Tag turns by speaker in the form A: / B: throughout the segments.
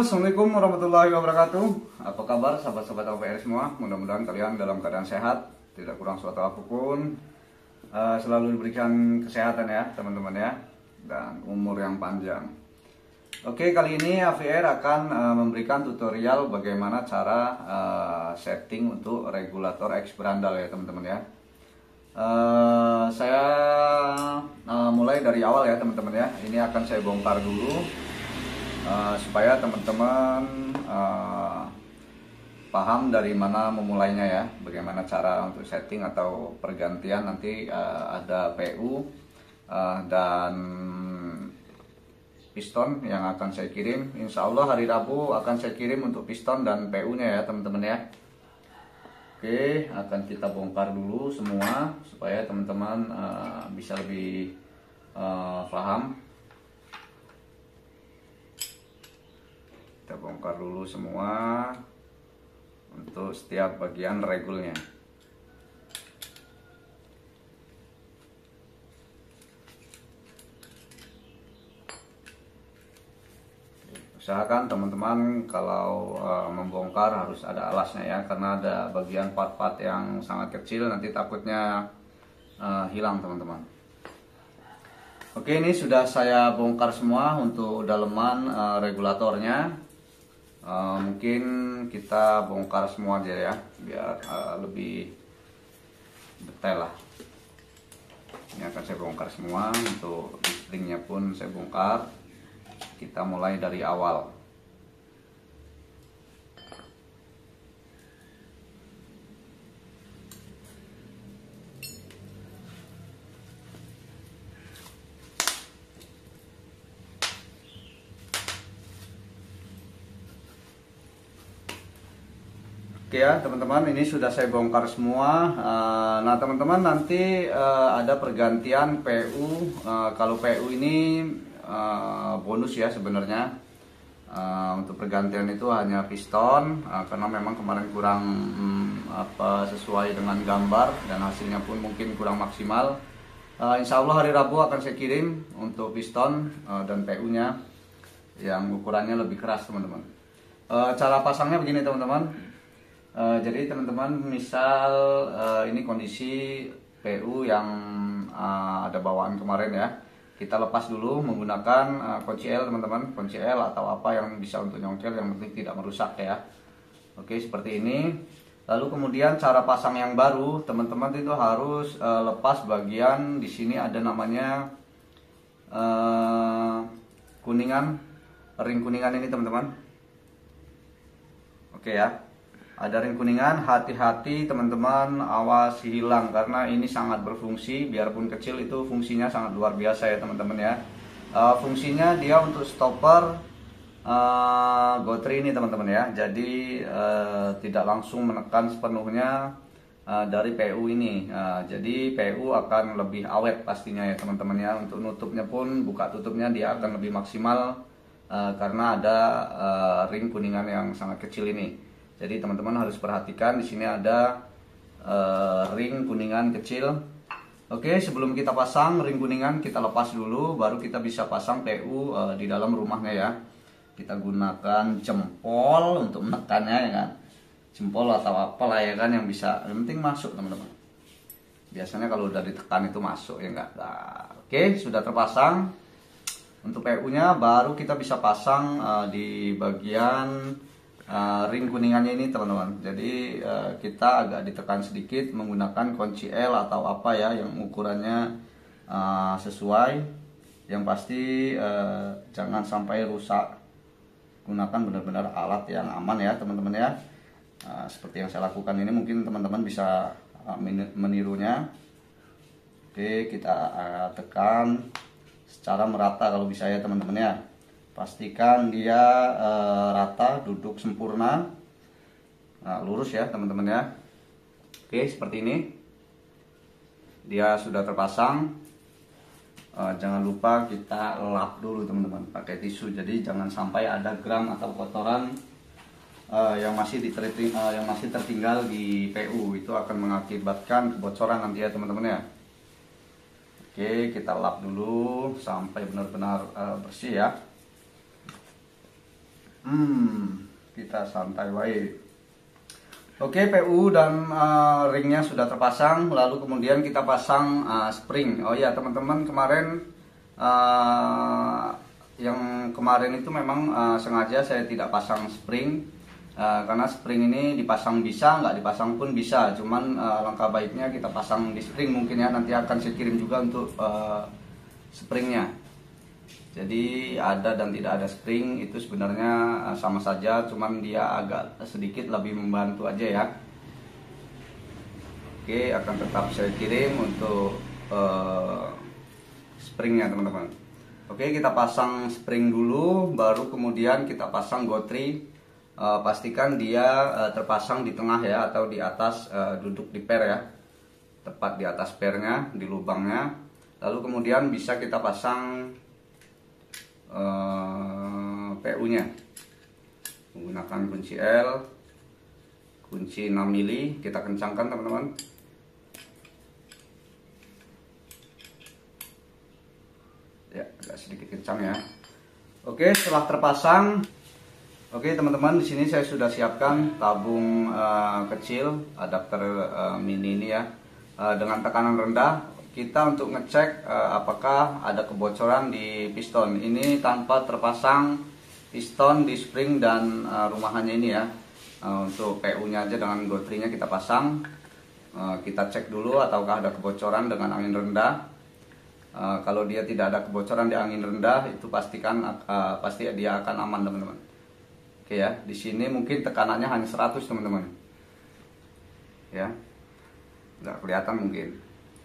A: Assalamualaikum warahmatullahi wabarakatuh. Apa kabar sahabat-sahabat LPR semua? Mudah-mudahan kalian dalam keadaan sehat, tidak kurang suatu apapun, selalu diberikan kesehatan ya teman-teman ya, dan umur yang panjang. Oke, kali ini AVR akan memberikan tutorial bagaimana cara setting untuk regulator X berandal ya teman-teman ya. Saya mulai dari awal ya teman-teman ya. Ini akan saya bongkar dulu supaya teman-teman paham dari mana memulainya ya, bagaimana cara untuk setting atau pergantian. Nanti ada PU dan piston yang akan saya kirim. Insya Allah hari Rabu akan saya kirim untuk piston dan PU nya ya teman-teman ya. Oke, akan kita bongkar dulu semua supaya teman-teman bisa lebih paham. Kita bongkar dulu semua untuk setiap bagian regulnya. Usahakan teman-teman kalau membongkar harus ada alasnya ya, karena ada bagian part-part yang sangat kecil, nanti takutnya hilang teman-teman. Oke, ini sudah saya bongkar semua untuk daleman regulatornya. Mungkin kita bongkar semua aja ya, biar lebih detail lah. Ini akan saya bongkar semua, untuk listriknya pun saya bongkar. Kita mulai dari awal. Oke ya teman-teman, ini sudah saya bongkar semua. Nah teman-teman, nanti ada pergantian PU. Kalau PU ini bonus ya sebenarnya. Untuk pergantian itu hanya piston, karena memang kemarin kurang sesuai dengan gambar, dan hasilnya pun mungkin kurang maksimal. Insya Allah hari Rabu akan saya kirim untuk piston dan PU nya yang ukurannya lebih keras teman-teman. Cara pasangnya begini teman-teman. Jadi teman-teman, misal ini kondisi PU yang ada bawaan kemarin ya, kita lepas dulu menggunakan kunci L teman-teman, kunci L atau apa yang bisa untuk nyongkel, yang penting tidak merusak ya. Oke, seperti ini. Lalu kemudian cara pasang yang baru teman-teman itu harus lepas bagian di sini, ada namanya kuningan, ring kuningan ini teman-teman. Oke ya, ada ring kuningan. Hati-hati teman-teman, awas hilang, karena ini sangat berfungsi. Biarpun kecil, itu fungsinya sangat luar biasa ya teman-teman ya. Fungsinya dia untuk stopper gotri ini teman-teman ya. Jadi tidak langsung menekan sepenuhnya dari PU ini. Jadi PU akan lebih awet pastinya ya teman-teman ya. Untuk nutupnya pun, buka tutupnya dia akan lebih maksimal karena ada ring kuningan yang sangat kecil ini. Jadi teman-teman harus perhatikan, di sini ada ring kuningan kecil. Oke, sebelum kita pasang ring kuningan, kita lepas dulu, baru kita bisa pasang PU di dalam rumahnya ya. Kita gunakan jempol untuk menekannya ya kan, jempol atau apalah ya kan, yang bisa, yang penting masuk teman-teman. Biasanya kalau udah ditekan itu masuk ya enggak. Nah, oke, sudah terpasang. Untuk PU nya baru kita bisa pasang di bagian ring kuningannya ini teman-teman. Jadi kita agak ditekan sedikit menggunakan kunci L atau apa ya, yang ukurannya sesuai. Yang pasti jangan sampai rusak. Gunakan benar-benar alat yang aman ya teman-teman ya. Seperti yang saya lakukan ini, mungkin teman-teman bisa menirunya. Oke, kita tekan secara merata kalau bisa ya teman-teman ya. Pastikan dia rata, duduk sempurna, lurus ya teman-teman ya. Oke, seperti ini. Dia sudah terpasang. Jangan lupa kita lap dulu teman-teman pakai tisu. Jadi jangan sampai ada gram atau kotoran yang masih tertinggal di PU. Itu akan mengakibatkan kebocoran nanti ya teman-teman ya. Oke, kita lap dulu sampai benar-benar bersih ya. Kita santai wae. Oke, PU dan ringnya sudah terpasang, lalu kemudian kita pasang spring. Oh ya teman-teman, kemarin yang kemarin itu memang sengaja saya tidak pasang spring, karena spring ini dipasang bisa, nggak dipasang pun bisa. Cuman langkah baiknya kita pasang di spring mungkin ya, nanti akan saya kirim juga untuk springnya. Jadi ada dan tidak ada spring itu sebenarnya sama saja, cuman dia agak sedikit lebih membantu aja ya. Oke, akan tetap saya kirim untuk springnya teman-teman. Oke, kita pasang spring dulu, baru kemudian kita pasang gotri. Pastikan dia terpasang di tengah ya, atau di atas, duduk di per ya, tepat di atas pernya, di lubangnya. Lalu kemudian bisa kita pasang PU-nya menggunakan kunci L, kunci 6 mili, kita kencangkan teman-teman. Ya, agak sedikit kencang ya. Oke, setelah terpasang, oke teman-teman, di sini saya sudah siapkan tabung kecil adapter mini ini ya, dengan tekanan rendah. Kita untuk ngecek apakah ada kebocoran di piston ini tanpa terpasang piston di spring dan rumahannya ini ya. Untuk PU-nya aja dengan gotrinya kita pasang. Kita cek dulu ataukah ada kebocoran dengan angin rendah. Kalau dia tidak ada kebocoran di angin rendah, itu pasti dia akan aman teman-teman. Oke ya, di sini mungkin tekanannya hanya 100 teman-teman. Ya, nggak kelihatan mungkin.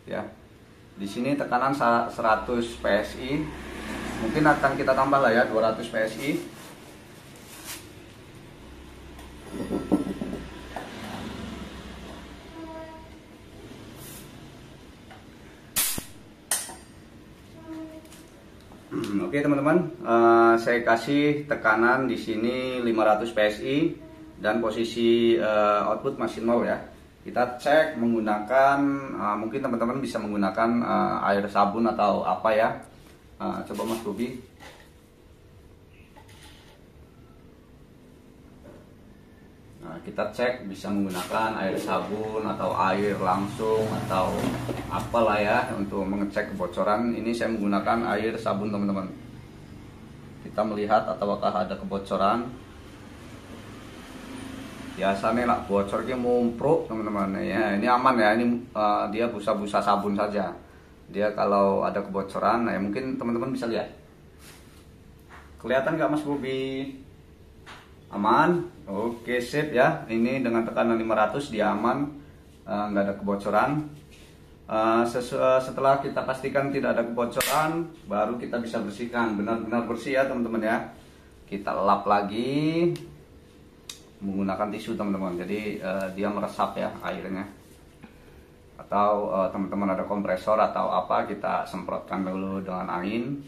A: Ya. Di sini tekanan 100 PSI, mungkin akan kita tambah lah ya 200 PSI. Oke teman-teman, saya kasih tekanan di sini 500 PSI dan posisi output masih 0 ya. Kita cek menggunakan, mungkin teman-teman bisa menggunakan air sabun atau apa ya. Coba Mas Bobi. Nah, kita cek bisa menggunakan air sabun atau air langsung atau apalah ya untuk mengecek kebocoran. Ini saya menggunakan air sabun teman-teman. Kita melihat apakah ada kebocoran. Biasanya lah bocornya mumpruk teman-teman ya, ini aman ya, ini dia busa-busa sabun saja. Dia kalau ada kebocoran, nah ya mungkin teman-teman bisa lihat. Kelihatan nggak Mas Bobi? Aman. Oke sip ya, ini dengan tekanan 500 dia aman, nggak ada kebocoran. Setelah kita pastikan tidak ada kebocoran, baru kita bisa bersihkan benar-benar bersih ya teman-teman ya. Kita lap lagi menggunakan tisu teman-teman, jadi dia meresap ya airnya. Atau teman-teman ada kompresor atau apa, kita semprotkan dulu dengan angin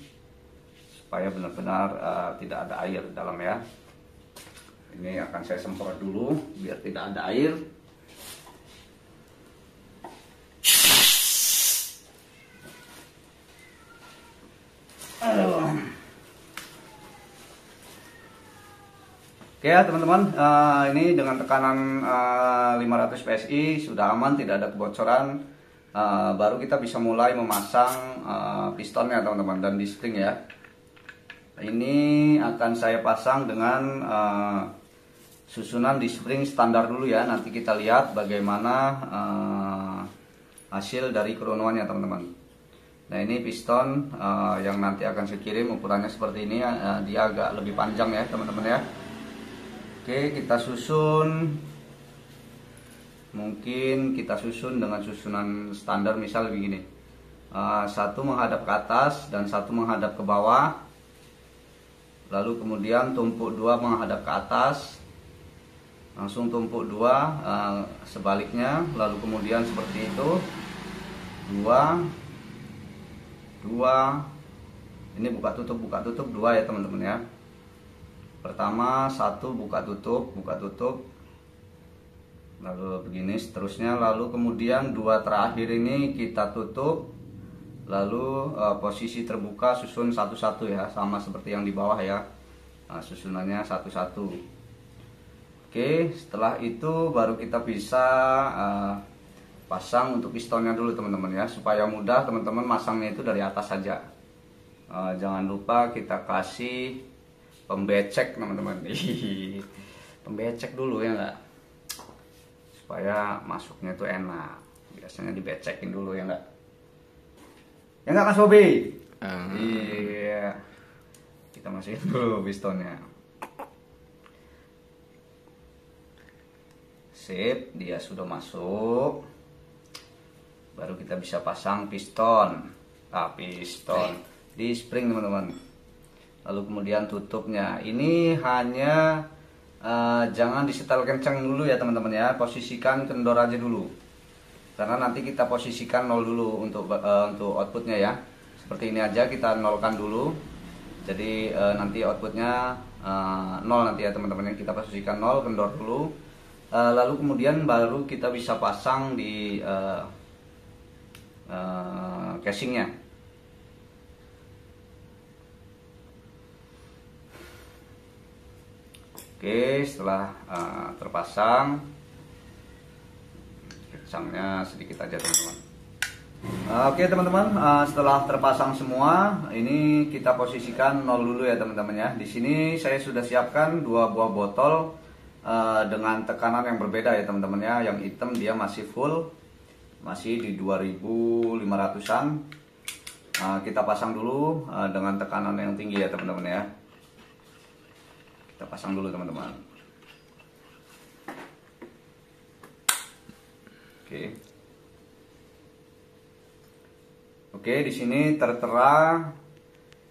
A: supaya benar-benar tidak ada air di dalam ya. Ini akan saya semprot dulu biar tidak ada air. Oke ya teman-teman, ini dengan tekanan 500 PSI sudah aman, tidak ada kebocoran. Baru kita bisa mulai memasang pistonnya teman-teman dan di spring ya. Ini akan saya pasang dengan susunan di spring standar dulu ya. Nanti kita lihat bagaimana hasil dari kerunuannya teman-teman. Nah ini piston yang nanti akan saya kirim, ukurannya seperti ini, dia agak lebih panjang ya teman-teman ya. Oke, kita susun, mungkin kita susun dengan susunan standar misal begini, satu menghadap ke atas dan satu menghadap ke bawah, lalu kemudian tumpuk dua menghadap ke atas, langsung tumpuk dua sebaliknya, lalu kemudian seperti itu, dua, ini buka tutup dua ya teman-teman ya. Pertama satu buka tutup, lalu begini seterusnya, lalu kemudian dua terakhir ini kita tutup, lalu posisi terbuka susun satu-satu ya, sama seperti yang di bawah ya. susunannya satu-satu. Oke, setelah itu baru kita bisa pasang untuk pistonnya dulu teman-teman ya, supaya mudah teman-teman masangnya itu dari atas saja. Jangan lupa kita kasih pembecek teman-teman. Pembecek dulu ya enggak, supaya masuknya itu enak. Biasanya dibecekin dulu ya enggak, Mas Bobi? Iya, kita masukin dulu pistonnya. Sip, dia sudah masuk. Baru kita bisa pasang piston di spring teman-teman. Lalu kemudian tutupnya ini hanya jangan disetel kencang dulu ya teman-teman ya, posisikan kendor aja dulu, karena nanti kita posisikan 0 dulu untuk outputnya ya. Seperti ini aja kita nolkan dulu, jadi nanti outputnya 0 nanti ya teman-teman ya. Kita posisikan 0, kendor dulu, lalu kemudian baru kita bisa pasang di casingnya. Oke, setelah terpasang, kencangnya sedikit aja teman-teman. Oke teman-teman, setelah terpasang semua, ini kita posisikan 0 dulu ya teman-teman ya. Di sini saya sudah siapkan 2 buah botol dengan tekanan yang berbeda ya teman-teman ya. Yang hitam dia masih full, masih di 2500-an. Kita pasang dulu dengan tekanan yang tinggi ya teman-teman ya. Kita pasang dulu teman-teman. Oke, di sini tertera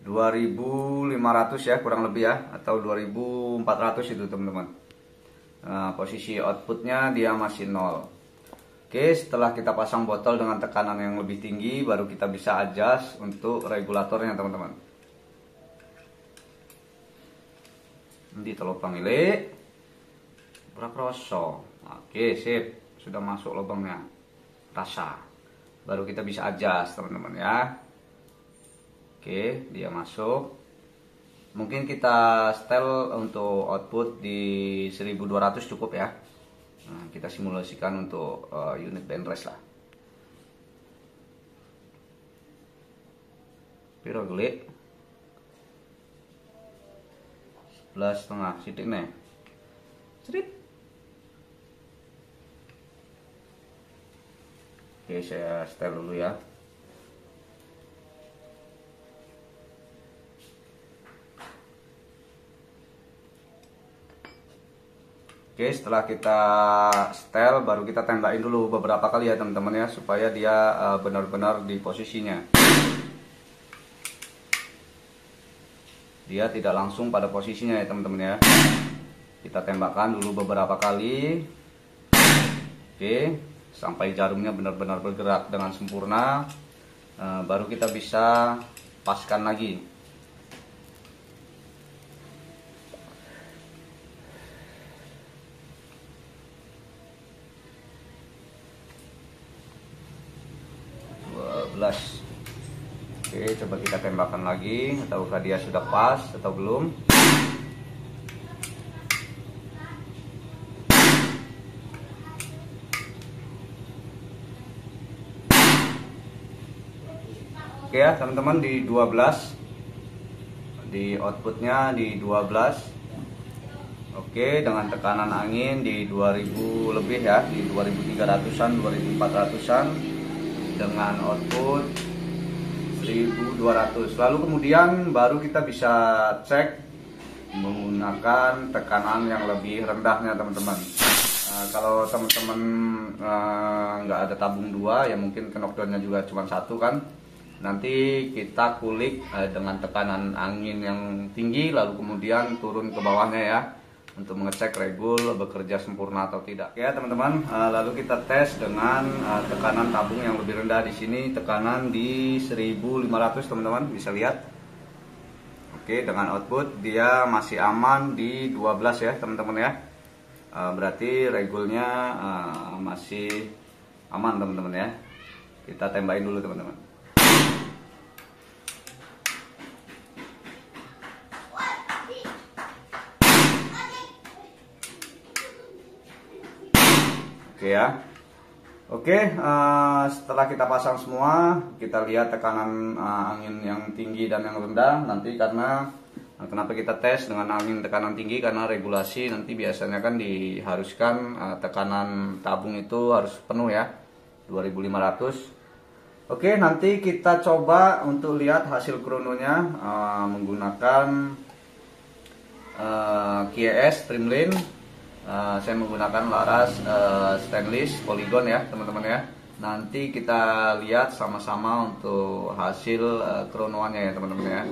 A: 2500 ya kurang lebih ya, atau 2400 itu teman-teman. Posisi outputnya dia masih 0. Oke, setelah kita pasang botol dengan tekanan yang lebih tinggi, baru kita bisa adjust untuk regulatornya teman-teman. Di telopang ini berapa. Oke, sip, sudah masuk lubangnya, rasa. Baru kita bisa adjust teman-teman ya. Oke, dia masuk. Mungkin kita setel untuk output di 1200 cukup ya. Kita simulasikan untuk unit band rest lah. Piro gelik 11,5 sidik nih. Sedikit. Oke, saya setel dulu ya. Oke, setelah kita setel baru kita tembakin dulu beberapa kali ya teman-teman ya, supaya dia benar-benar di posisinya. Dia tidak langsung pada posisinya ya teman-teman ya. Kita tembakkan dulu beberapa kali. Oke, sampai jarumnya benar-benar bergerak dengan sempurna. Baru kita bisa paskan lagi. Oke, coba kita tembakkan lagi, ataukah dia sudah pas atau belum. Oke ya teman-teman, di 12, di outputnya di 12. Oke, dengan tekanan angin di 2000 lebih ya, di 2300-an, 2400-an, dengan output 1200. Lalu kemudian baru kita bisa cek menggunakan tekanan yang lebih rendahnya teman-teman. Kalau teman-teman nggak ada tabung 2 ya, mungkin knockdownnya juga cuma 1 kan. Nanti kita kulik dengan tekanan angin yang tinggi, lalu kemudian turun ke bawahnya ya, untuk mengecek regul bekerja sempurna atau tidak. Ya teman-teman, lalu kita tes dengan tekanan tabung yang lebih rendah. Di sini tekanan di 1500 teman-teman, bisa lihat. Oke, dengan output dia masih aman di 12 ya teman-teman ya. Berarti regulnya masih aman teman-teman ya. Kita tembakin dulu teman-teman. Oke ya. Oke, setelah kita pasang semua, kita lihat tekanan angin yang tinggi dan yang rendah. Nanti karena kenapa kita tes dengan angin tekanan tinggi, karena regulasi nanti biasanya kan diharuskan tekanan tabung itu harus penuh ya, 2500. Oke, nanti kita coba untuk lihat hasil krononya menggunakan QS Trimline. Saya menggunakan laras stainless polygon ya teman-teman ya. Nanti kita lihat sama-sama untuk hasil kronoannya ya teman-teman ya.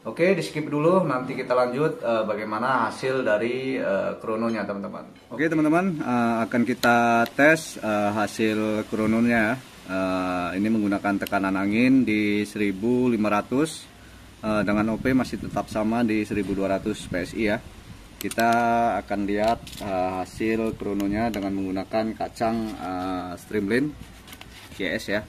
A: Oke, di skip dulu, nanti kita lanjut bagaimana hasil dari krononya teman-teman. Oke teman-teman, akan kita tes hasil krononya. Ini menggunakan tekanan angin di 1500 dengan OP masih tetap sama di 1200 PSI ya. Kita akan lihat hasil krononya dengan menggunakan kacang Streamline QS ya.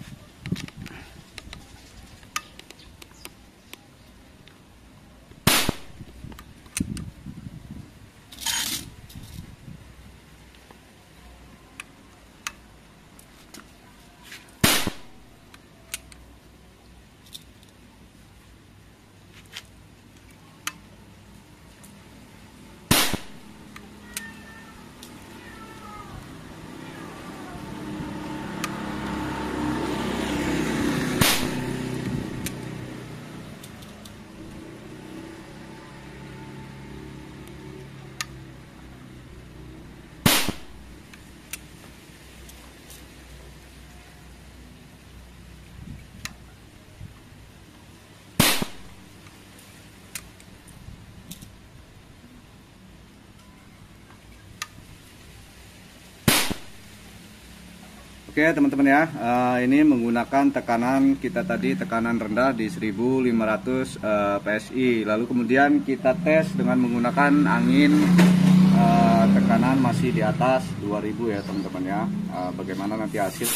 A: Oke teman-teman ya, ini menggunakan tekanan kita tadi, tekanan rendah di 1500 PSI. Lalu kemudian kita tes dengan menggunakan angin tekanan masih di atas 2000 ya teman-teman ya. Bagaimana nanti hasil?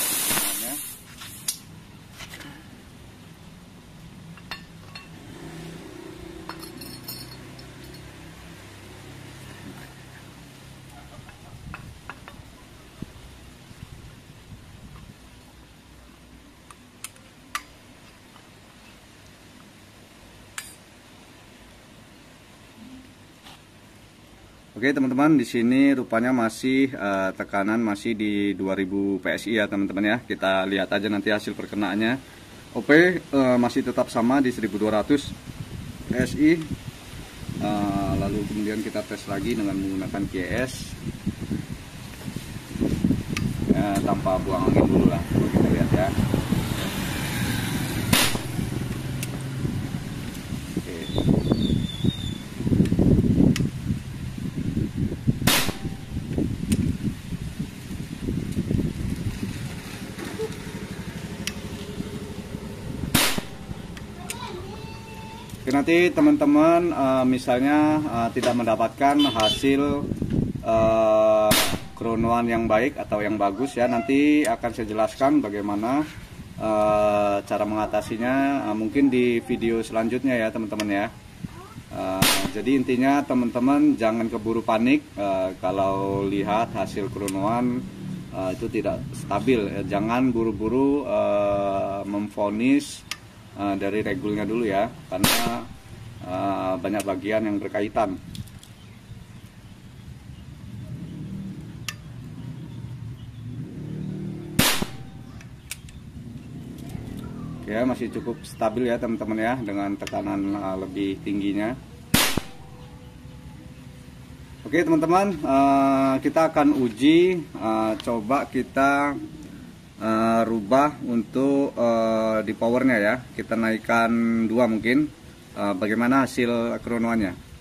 A: Oke teman-teman, di sini rupanya masih tekanan masih di 2000 PSI ya teman-teman ya. Kita lihat aja nanti hasil perkenaannya. OP masih tetap sama di 1200 PSI. Lalu kemudian kita tes lagi dengan menggunakan QS ya, tanpa buang angin dulu lah. Kita lihat ya. Nanti teman-teman misalnya tidak mendapatkan hasil kronoan yang baik atau yang bagus ya, nanti akan saya jelaskan bagaimana cara mengatasinya mungkin di video selanjutnya ya teman-teman ya. Jadi intinya teman-teman jangan keburu panik kalau lihat hasil kronoan itu tidak stabil, jangan buru-buru memvonis dari regulnya dulu ya, karena banyak bagian yang berkaitan. Ya, masih cukup stabil ya teman-teman ya, dengan tekanan lebih tingginya. Oke teman-teman, kita akan uji, coba kita rubah untuk di powernya ya, kita naikkan 2 mungkin, bagaimana hasil kronoannya.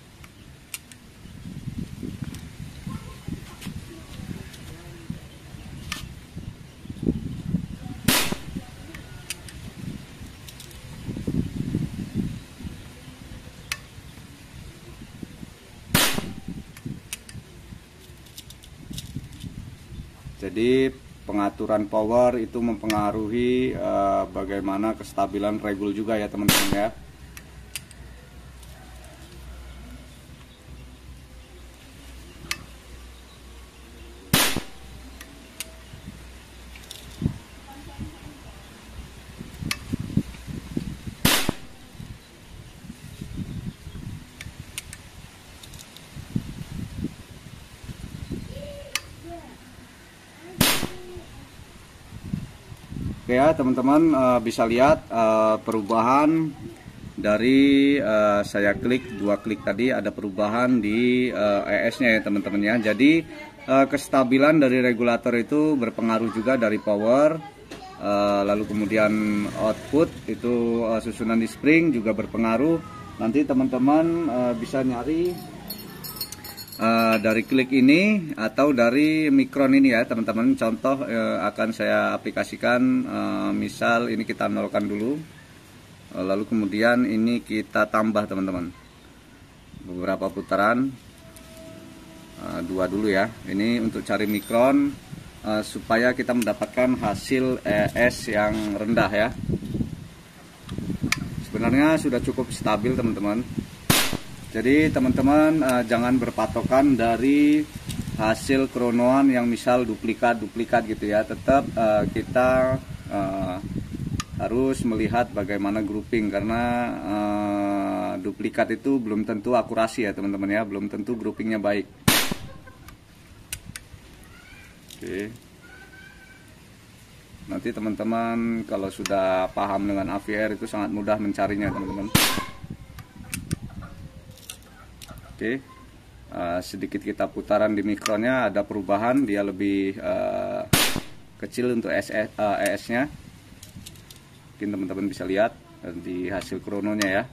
A: Jadi pengaturan power itu mempengaruhi bagaimana kestabilan regul juga ya teman-teman ya. Oke ya teman-teman, bisa lihat perubahan dari saya klik 2 klik tadi, ada perubahan di ES-nya ya teman-teman ya. Jadi kestabilan dari regulator itu berpengaruh juga dari power, lalu kemudian output itu susunan di spring juga berpengaruh. Nanti teman-teman bisa nyari dari klik ini atau dari mikron ini ya teman-teman. Contoh akan saya aplikasikan, misal ini kita nolkan dulu, lalu kemudian ini kita tambah teman-teman beberapa putaran, 2 dulu ya. Ini untuk cari mikron supaya kita mendapatkan hasil ES yang rendah ya. Sebenarnya sudah cukup stabil teman-teman. Jadi teman-teman jangan berpatokan dari hasil kronoan yang misal duplikat gitu ya. Tetap kita harus melihat bagaimana grouping, karena duplikat itu belum tentu akurasi ya teman-teman ya, belum tentu groupingnya baik. Oke. Nanti teman-teman kalau sudah paham dengan AVR itu sangat mudah mencarinya teman-teman. Oke, sedikit kita putaran di mikronnya, ada perubahan, dia lebih kecil untuk ES-nya. Mungkin teman-teman bisa lihat di hasil krononya ya.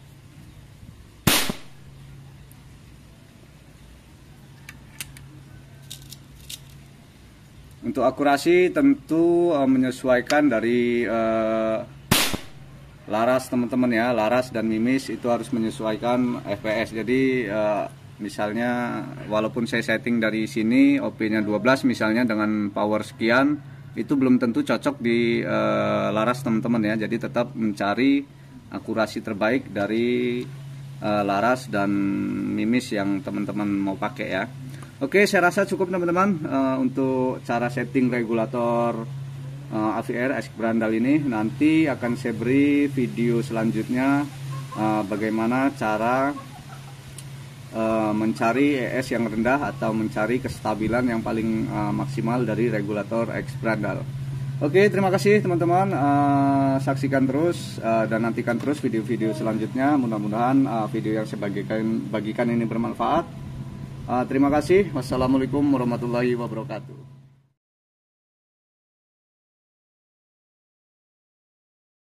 A: Untuk akurasi tentu menyesuaikan dari laras teman-teman ya, laras dan mimis itu harus menyesuaikan FPS. Jadi misalnya walaupun saya setting dari sini OP-nya 12 misalnya dengan power sekian, itu belum tentu cocok di laras teman-teman ya. Jadi tetap mencari akurasi terbaik dari laras dan mimis yang teman-teman mau pakai ya. Oke, saya rasa cukup teman-teman untuk cara setting regulator AVR X Brandal ini. Nanti akan saya beri video selanjutnya bagaimana cara mencari ES yang rendah atau mencari kestabilan yang paling maksimal dari regulator X Brandal. Oke, terima kasih teman-teman, saksikan terus dan nantikan terus video-video selanjutnya. Mudah-mudahan video yang saya bagikan ini bermanfaat. Terima kasih. Wassalamualaikum warahmatullahi wabarakatuh.